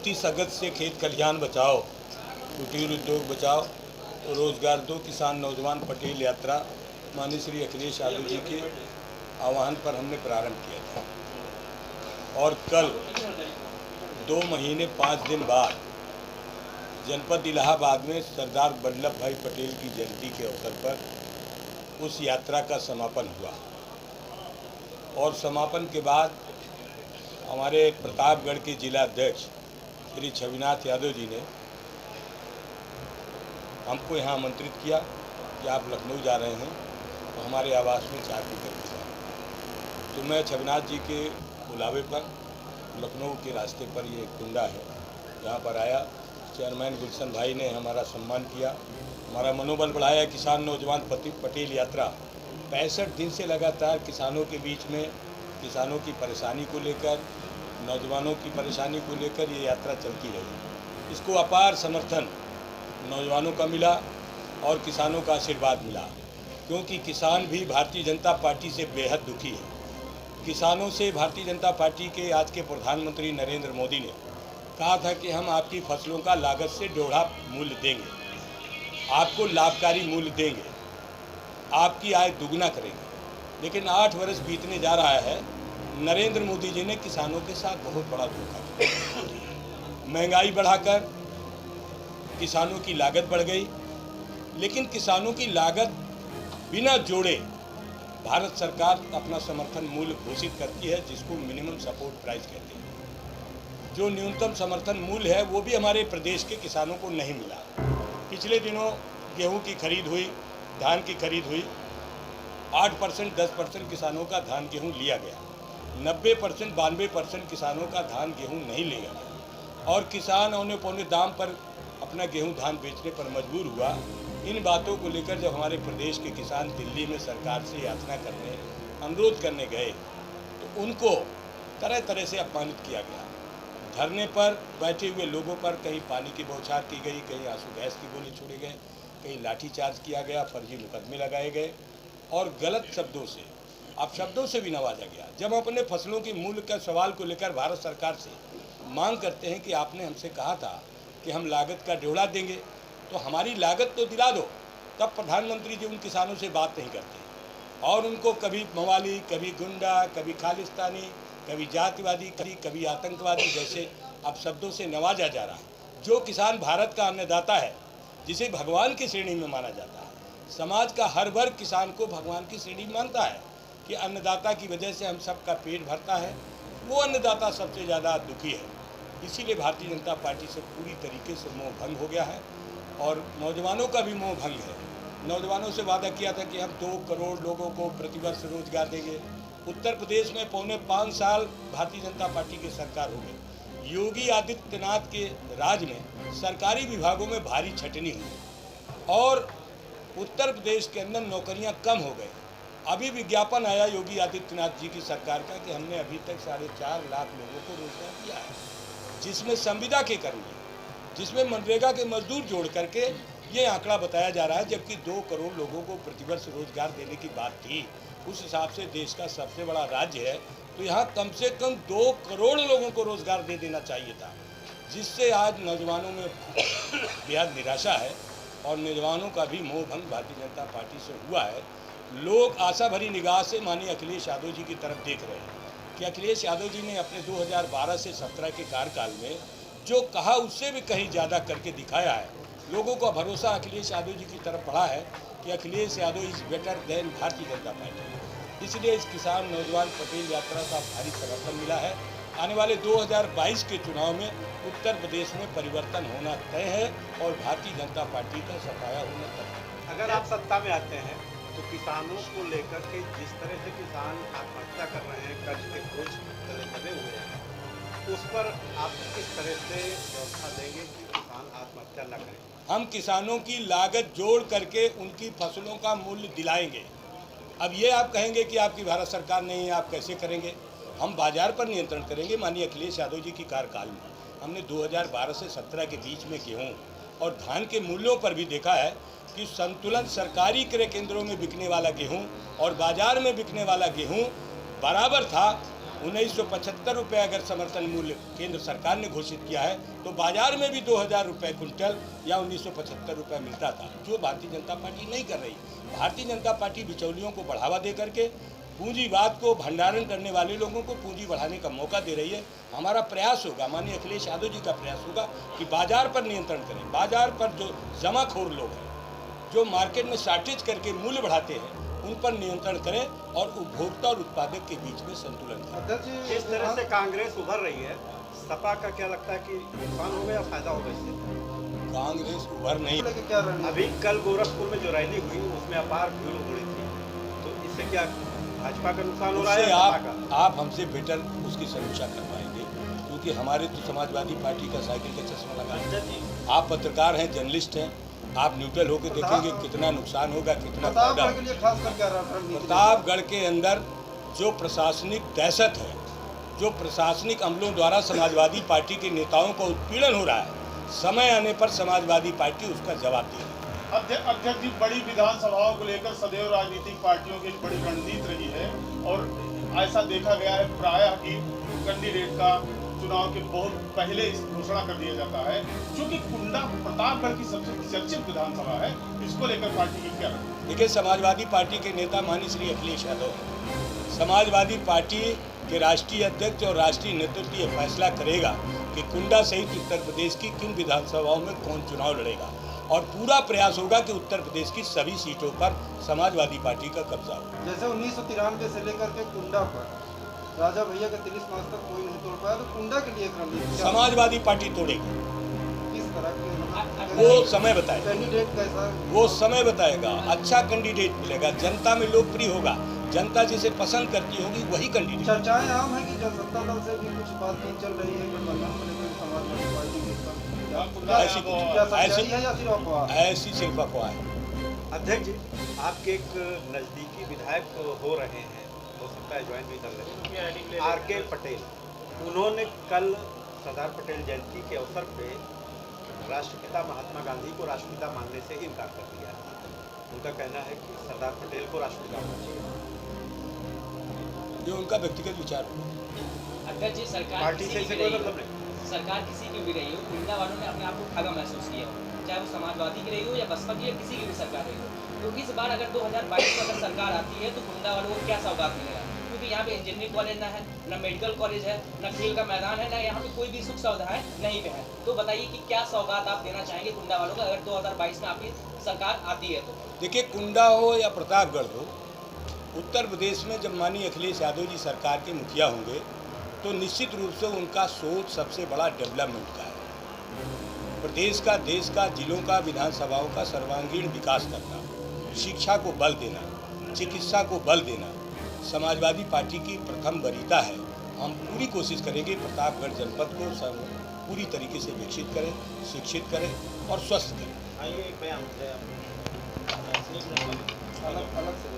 29 अगस्त से खेत खलिहान बचाओ, कुटीर उद्योग बचाओ, रोजगार दो, किसान नौजवान पटेल यात्रा माननीय श्री अखिलेश यादव जी के आह्वान पर हमने प्रारंभ किया था। और कल 2 महीने 5 दिन बाद जनपद इलाहाबाद में सरदार वल्लभ भाई पटेल की जयंती के अवसर पर उस यात्रा का समापन हुआ। और समापन के बाद हमारे प्रतापगढ़ के जिला अध्यक्ष श्री छविनाथ यादव जी ने हमको यहाँ आमंत्रित किया कि आप लखनऊ जा रहे हैं तो हमारे आवास में चाय पी करके जाए। तो मैं छविनाथ जी के बुलावे पर लखनऊ के रास्ते पर ये कुंडा है, यहाँ पर आया। चेयरमैन गुलशन भाई ने हमारा सम्मान किया, हमारा मनोबल बढ़ाया। किसान नौजवान पटेल यात्रा 65 दिन से लगातार किसानों के बीच में किसानों की परेशानी को लेकर, नौजवानों की परेशानी को लेकर ये यात्रा चलती रही। इसको अपार समर्थन नौजवानों का मिला और किसानों का आशीर्वाद मिला, क्योंकि किसान भी भारतीय जनता पार्टी से बेहद दुखी है। किसानों से भारतीय जनता पार्टी के आज के प्रधानमंत्री नरेंद्र मोदी ने कहा था कि हम आपकी फसलों का लागत से दोहरा मूल्य देंगे, आपको लाभकारी मूल्य देंगे, आपकी आय दुगना करेंगे। लेकिन 8 वर्ष बीतने जा रहा है, नरेंद्र मोदी जी ने किसानों के साथ बहुत बड़ा धोखा किया। महंगाई बढ़ाकर किसानों की लागत बढ़ गई, लेकिन किसानों की लागत बिना जोड़े भारत सरकार अपना समर्थन मूल्य घोषित करती है, जिसको मिनिमम सपोर्ट प्राइस कहते हैं। जो न्यूनतम समर्थन मूल्य है वो भी हमारे प्रदेश के किसानों को नहीं मिला। पिछले दिनों गेहूं की खरीद हुई, धान की खरीद हुई, 8% 10% किसानों का धान गेहूं लिया गया, 90% 92% किसानों का धान गेहूं नहीं लिया गया और किसान औने पौने दाम पर अपना गेहूं धान बेचने पर मजबूर हुआ। इन बातों को लेकर जब हमारे प्रदेश के किसान दिल्ली में सरकार से याचना करने, अनुरोध करने गए तो उनको तरह तरह से अपमानित किया गया। धरने पर बैठे हुए लोगों पर कहीं पानी की बौछार की गई, कहीं आंसू गैस की गोली छोड़े गए, कहीं लाठीचार्ज किया गया, फर्जी मुकदमे लगाए गए और गलत शब्दों से, अपशब्दों से भी नवाजा गया। जब हम अपने फसलों के मूल्य का सवाल को लेकर भारत सरकार से मांग करते हैं कि आपने हमसे कहा था कि हम लागत का ड्योढ़ा देंगे, तो हमारी लागत तो दिला दो, तब प्रधानमंत्री जी उन किसानों से बात नहीं करते और उनको कभी मवाली, कभी गुंडा, कभी खालिस्तानी, कभी जातिवादी, कभी आतंकवादी जैसे अपशब्दों से नवाजा जा रहा है। जो किसान भारत का अन्नदाता है, जिसे भगवान की श्रेणी में माना जाता है, समाज का हर वर्ग किसान को भगवान की श्रेणी में मानता है कि अन्नदाता की वजह से हम सबका पेट भरता है, वो अन्नदाता सबसे ज़्यादा दुखी है। इसीलिए भारतीय जनता पार्टी से पूरी तरीके से मोह भंग हो गया है और नौजवानों का भी मोह भंग है। नौजवानों से वादा किया था कि हम 2 करोड़ लोगों को प्रतिवर्ष रोजगार देंगे। उत्तर प्रदेश में पौने 5 साल भारतीय जनता पार्टी की सरकार हो गई। योगी आदित्यनाथ के राज में सरकारी विभागों में भारी छटनी हुई और उत्तर प्रदेश के अंदर नौकरियां कम हो गई। अभी विज्ञापन आया योगी आदित्यनाथ जी की सरकार का कि हमने अभी तक 4.5 लाख लोगों को रोजगार दिया है, जिसमें संविदा के कर्मी, जिसमें मनरेगा के मजदूर जोड़ करके ये आंकड़ा बताया जा रहा है। जबकि 2 करोड़ लोगों को प्रतिवर्ष रोजगार देने की बात थी। उस हिसाब से देश का सबसे बड़ा राज्य है, तो यहाँ कम से कम 2 करोड़ लोगों को रोजगार दे देना चाहिए था, जिससे आज नौजवानों में बेहद निराशा है और नौजवानों का भी मोह भंग भारतीय जनता पार्टी से हुआ है। लोग आशा भरी निगाह से माननीय अखिलेश यादव जी की तरफ देख रहे हैं कि अखिलेश यादव जी ने अपने 2012 से 17 के कार्यकाल में जो कहा उससे भी कहीं ज़्यादा करके दिखाया है। लोगों का भरोसा अखिलेश यादव जी की तरफ बढ़ा है कि Akhilesh Yadav is better than Bharatiya Janata party. इसलिए इस किसान नौजवान पटेल यात्रा का भारी समर्थन मिला है। आने वाले 2022 के चुनाव में उत्तर प्रदेश में परिवर्तन होना तय है और भारतीय जनता पार्टी का सफाया होना तय है। अगर आप सत्ता में आते हैं तो किसानों को लेकर के जिस तरह से किसान आत्महत्या कर रहे हैं, कर्ज के बोझ तले दबे हुए हैं, उस पर आप किस तरह से व्यवस्था देंगे कि किसान आत्महत्या न करें? हम किसानों की लागत जोड़ करके उनकी फसलों का मूल्य दिलाएंगे। अब ये आप कहेंगे कि आपकी भारत सरकार नहीं है, आप कैसे करेंगे? हम बाजार पर नियंत्रण करेंगे। माननीय अखिलेश यादव जी की कार्यकाल में हमने 2012 से 17 के बीच में गेहूँ और धान के मूल्यों पर भी देखा है कि संतुलन सरकारी क्रय केंद्रों में बिकने वाला गेहूं और बाजार में बिकने वाला गेहूं बराबर था। 1975 रुपये अगर समर्थन मूल्य केंद्र सरकार ने घोषित किया है, तो बाजार में भी 2000 रुपये कुंटल या 1975 रुपये मिलता था, जो भारतीय जनता पार्टी नहीं कर रही। भारतीय जनता पार्टी बिचौलियों को बढ़ावा दे करके पूंजीवाद को भंडारण करने वाले लोगों को पूंजी बढ़ाने का मौका दे रही है। हमारा प्रयास होगा, माननीय अखिलेश यादव जी का प्रयास होगा कि बाजार पर नियंत्रण करें। बाजार पर जो जमाखोर लोग हैं, जो मार्केट में शॉर्टेज करके मूल्य बढ़ाते हैं, उन पर नियंत्रण करें और उपभोक्ता और उत्पादक के बीच में संतुलन करें। जिस तरह से कांग्रेस उभर रही है, सपा का क्या लगता है कि नुकसान होगा या फायदा होगा इससे? कांग्रेस उभर नहीं। अभी कल गोरखपुर में जो रैली हुई उसमें अपार भीड़ उमड़ी थी, तो इससे क्या भाजपा का नुकसान हो रहा है? आप हमसे बेटर उसकी समीक्षा कर पाएंगे, क्योंकि हमारे तो समाजवादी पार्टी का साइकिल का चश्मा लगा। आप पत्रकार हैं, जर्नलिस्ट हैं, आप न्यूट्रल होकर देखेंगे कितना नुकसान होगा, कितना फायदा। प्रतापगढ़ के अंदर जो प्रशासनिक दहशत है, जो प्रशासनिक अमलों द्वारा समाजवादी पार्टी के नेताओं का उत्पीड़न हो रहा है, समय आने पर समाजवादी पार्टी उसका जवाब देगी। अध्यक्ष जी, बड़ी विधानसभाओं को लेकर सदैव राजनीतिक पार्टियों की एक बड़ी रणनीति रही है और ऐसा देखा गया है प्रायः कि कैंडिडेट का चुनाव के बहुत पहले घोषणा कर दिया जाता है। चूंकि कुंडा प्रतापगढ़ की सबसे चर्चित विधानसभा है, इसको लेकर पार्टी की क्या रही? देखिए, समाजवादी पार्टी के नेता माननीय श्री अखिलेश यादव हैं। समाजवादी पार्टी के राष्ट्रीय अध्यक्ष और राष्ट्रीय नेतृत्व ये फैसला करेगा कि कुंडा सहित उत्तर प्रदेश की किन विधानसभाओं में कौन चुनाव लड़ेगा, और पूरा प्रयास होगा कि उत्तर प्रदेश की सभी सीटों पर समाजवादी पार्टी का कब्जा हो। जैसे 1993 से लेकर के कुंडा पर राजा भैया के 30 मार्च तक कोई नहीं तोड़ पाया, तो कुंडा के लिए रणनीति समाजवादी पार्टी तोड़ेगी। किस तरह की? वो समय बताएगा, कैंडिडेट कैसा? वो समय बताएगा। अच्छा कैंडिडेट मिलेगा, जनता में लोकप्रिय होगा, जनता जिसे पसंद करती होगी वही कैंडिडेट। चर्चाएं आम है कि जनता दल से भी कुछ बातचीत चल रही है गठबंधन को लेकर समाजवादी पार्टी के साथ। ऐसी सिर्फ अफवाह है। अध्यक्ष जी, आपके एक नजदीकी विधायक हो रहे हैं, हो सकता है ज्वाइन भी कर रहे, आर.के. पटेल, उन्होंने कल सरदार पटेल जयंती के अवसर पे राष्ट्रपिता महात्मा गांधी को राष्ट्रपिता मानने से ही इनकार कर दिया। उनका कहना है कि सरदार पटेल को राष्ट्रपिता होना चाहिए। ये उनका व्यक्तिगत विचार है। अध्यक्ष जी, पार्टी से कोई मतलब नहीं। सरकार किसी की भी रही हो, कुंडा वालों ने अपने आप को ठगा महसूस किया, चाहे वो समाजवादी की रही हो या बसपा की या किसी की भी सरकार रही हो। तो इस बार अगर 2022 में अगर सरकार आती है तो कुंडा वालों को क्या सौगात मिलेगा? क्योंकि यहाँ पे इंजीनियरिंग कॉलेज ना है, ना मेडिकल कॉलेज है, ना खेल का मैदान है, ना यहाँ पे कोई भी सुख सुविधाएं नहीं पे है। तो बताइए कि क्या सौगात आप देना चाहेंगे कुंडा वालों को अगर 2022 में आपकी सरकार आती है तो? देखिए, कुंडा हो या प्रतापगढ़ हो, उत्तर प्रदेश में जब माननीय अखिलेश यादव जी सरकार के मुखिया होंगे तो निश्चित रूप से उनका सोच सबसे बड़ा डेवलपमेंट का है। प्रदेश का, देश का, जिलों का, विधानसभाओं का सर्वांगीण विकास करना, शिक्षा को बल देना, चिकित्सा को बल देना समाजवादी पार्टी की प्रथम वरीयता है। हम पूरी कोशिश करेंगे प्रतापगढ़ जनपद को पूरी तरीके से विकसित करें, शिक्षित करें और स्वस्थ करें। अलग से